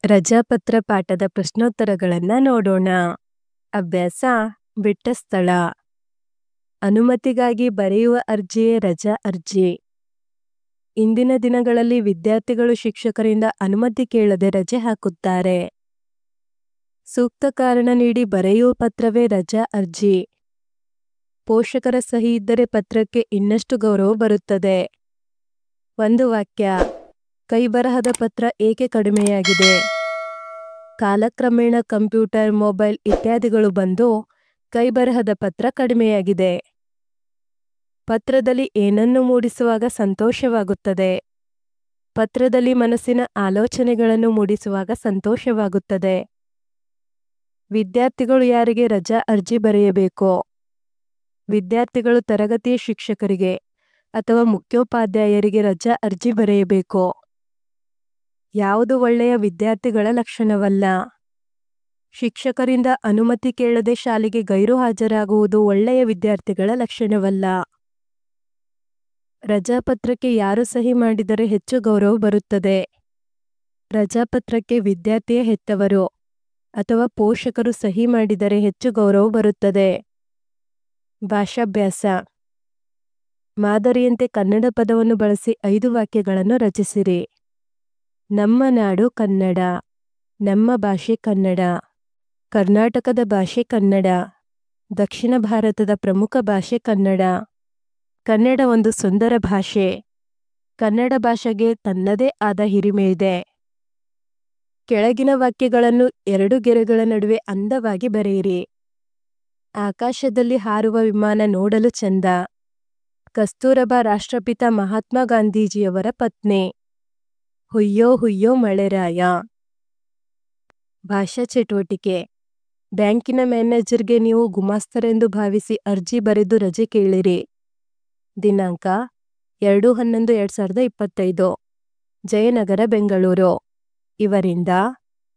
ರಜಾಪತ್ರ ಪಾಠದ ಪ್ರಶ್ನೋತ್ತರಗಳನ್ನ ನೋಡೋಣ. ಅಭ್ಯಾಸ ಬಿಟ್ಟ ಸ್ಥಳ. ಅನುಮತಿಗಾಗಿ ಬರೆಯುವ ಅರ್ಜಿಯೇ ರಜಾ ಅರ್ಜಿ. ಇಂದಿನ ದಿನಗಳಲ್ಲಿ ವಿದ್ಯಾರ್ಥಿಗಳು ಶಿಕ್ಷಕರಿಂದ ಅನುಮತಿ ಕೇಳದೆ ರಜೆ ಹಾಕುತ್ತಾರೆ. ಸೂಕ್ತ ಕಾರಣ ನೀಡಿ ಬರೆಯುವ ಪತ್ರವೇ ರಜಾ ಅರ್ಜಿ. ಪೋಷಕರ ಸಹಿ ಇದ್ದರೆ ಪತ್ರಕ್ಕೆ ಇನ್ನಷ್ಟು ಗೌರವ ಬರುತ್ತದೆ. ಒಂದು ವಾಕ್ಯ. ಕೈಬರಹದ ಪತ್ರ ಏಕೆ ಕಡಿಮೆಯಾಗಿದೆ? ಕಾಲಕ್ರಮೇಣ ಕಂಪ್ಯೂಟರ್, ಮೊಬೈಲ್ ಇತ್ಯಾದಿಗಳು ಬಂದು ಕೈಬರಹದ ಪತ್ರ ಕಡಿಮೆಯಾಗಿದೆ. ಪತ್ರದಲ್ಲಿ ಏನನ್ನು ಮೂಡಿಸುವಾಗ ಸಂತೋಷವಾಗುತ್ತದೆ. ಪತ್ರದಲ್ಲಿ ಮನಸ್ಸಿನ ಆಲೋಚನೆಗಳನ್ನು ಮೂಡಿಸುವಾಗ ಸಂತೋಷವಾಗುತ್ತದೆ. ವಿದ್ಯಾರ್ಥಿಗಳು ಯಾರಿಗೆ ರಜಾ ಅರ್ಜಿ ಬರೆಯಬೇಕು? ವಿದ್ಯಾರ್ಥಿಗಳು ತರಗತಿಯ ಶಿಕ್ಷಕರಿಗೆ ಅಥವಾ ಮುಖ್ಯೋಪಾಧ್ಯಾಯರಿಗೆ ರಜಾ ಅರ್ಜಿ ಬರೆಯಬೇಕು. ಯಾವುದು ಒಳ್ಳೆಯ ವಿದ್ಯಾರ್ಥಿಗಳ ಲಕ್ಷಣವಲ್ಲ. ಶಿಕ್ಷಕರಿಂದ ಅನುಮತಿ ಕೇಳದೆ ಶಾಲೆಗೆ ಗೈರು ಹಾಜರಾಗುವುದು ಒಳ್ಳೆಯ ವಿದ್ಯಾರ್ಥಿಗಳ ಲಕ್ಷಣವಲ್ಲ. ರಜಾಪತ್ರಕ್ಕೆ ಯಾರು ಸಹಿ ಮಾಡಿದರೆ ಹೆಚ್ಚು ಗೌರವ ಬರುತ್ತದೆ? ರಜಾಪತ್ರಕ್ಕೆ ವಿದ್ಯಾರ್ಥಿಯ ಹೆತ್ತವರು ಅಥವಾ ಪೋಷಕರು ಸಹಿ ಮಾಡಿದರೆ ಹೆಚ್ಚು ಗೌರವ ಬರುತ್ತದೆ. ಭಾಷಾಭ್ಯಾಸ. ಮಾದರಿಯಂತೆ ಕನ್ನಡ ಪದವನ್ನು ಬಳಸಿ 5 ವಾಕ್ಯಗಳನ್ನು ರಚಿಸಿರಿ. ನಮ್ಮ ನಾಡು ಕನ್ನಡ. ನಮ್ಮ ಭಾಷೆ ಕನ್ನಡ. ಕರ್ನಾಟಕದ ಭಾಷೆ ಕನ್ನಡ. ದಕ್ಷಿಣ ಭಾರತದ ಪ್ರಮುಖ ಭಾಷೆ ಕನ್ನಡ. ಕನ್ನಡ ಒಂದು ಸುಂದರ ಭಾಷೆ. ಕನ್ನಡ ಭಾಷೆಗೆ ತನ್ನದೇ ಆದ ಹಿರಿಮೆ ಇದೆ. ಕೆಳಗಿನ ವಾಕ್ಯಗಳನ್ನು 2 ಗೆರೆಗಳ ನಡುವೆ ಅಂದವಾಗಿ ಬರೆಯಿರಿ. ಆಕಾಶದಲ್ಲಿ ಹಾರುವ ವಿಮಾನ ನೋಡಲು ಚಂದ. ಕಸ್ತೂರಬಾ ರಾಷ್ಟ್ರಪಿತ ಮಹಾತ್ಮ ಗಾಂಧೀಜಿಯವರ ಪತ್ನಿ. ಹುಯ್ಯೋ ಹುಯ್ಯೋ ಮಳೆರಾಯ. ಭಾಷಾ ಚಟುವಟಿಕೆ. ಬ್ಯಾಂಕಿನ ಮ್ಯಾನೇಜರ್ಗೆ ನೀವು ಗುಮಾಸ್ತರೆಂದು ಭಾವಿಸಿ ಅರ್ಜಿ ಬರೆದು ರಜೆ ಕೇಳಿರಿ. ದಿನಾಂಕ 2/11/2025. ಜಯನಗರ, ಬೆಂಗಳೂರು. ಇವರಿಂದ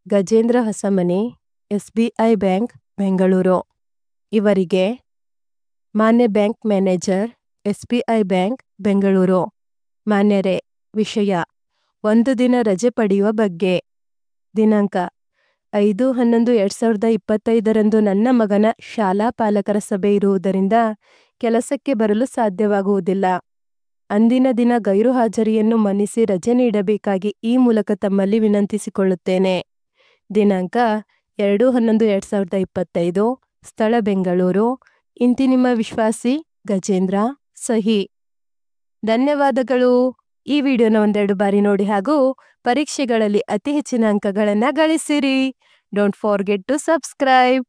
ಗಜೇಂದ್ರ ಹೊಸಮನಿ, SBI ಬ್ಯಾಂಕ್, ಬೆಂಗಳೂರು. ಇವರಿಗೆ ಮಾನ್ಯ bank manager, SBI bank, Bengaluru. ಮಾನ್ಯರೇ, ವಿಷಯ: 1 ದಿನ ರಜೆ ಪಡೆಯುವ ಬಗ್ಗೆ. ದಿನಾಂಕ 5/11/2025 ನನ್ನ ಮಗನ ಶಾಲಾ ಪಾಲಕರ ಸಭೆ ಇರುವುದರಿಂದ ಕೆಲಸಕ್ಕೆ ಬರಲು ಸಾಧ್ಯವಾಗುವುದಿಲ್ಲ. ಅಂದಿನ ದಿನ ಗೈರು ಹಾಜರಿಯನ್ನು ಮನ್ನಿಸಿ ರಜೆ ನೀಡಬೇಕಾಗಿ ಈ ಮೂಲಕ ತಮ್ಮಲ್ಲಿ ವಿನಂತಿಸಿಕೊಳ್ಳುತ್ತೇನೆ. ದಿನಾಂಕ 2/11/2025. ಸ್ಥಳ ಬೆಂಗಳೂರು. ಇಂತಿ ನಿಮ್ಮ ವಿಶ್ವಾಸಿ ಗಜೇಂದ್ರ. ಸಹಿ. ಧನ್ಯವಾದಗಳು. ಈ ವಿಡಿಯೋನ 1-2 ಬಾರಿ ನೋಡಿ ಹಾಗೂ ಪರೀಕ್ಷೆಗಳಲ್ಲಿ ಅತಿ ಹೆಚ್ಚಿನ ಅಂಕಗಳನ್ನು ಗಳಿಸಿರಿ. Don't forget to subscribe.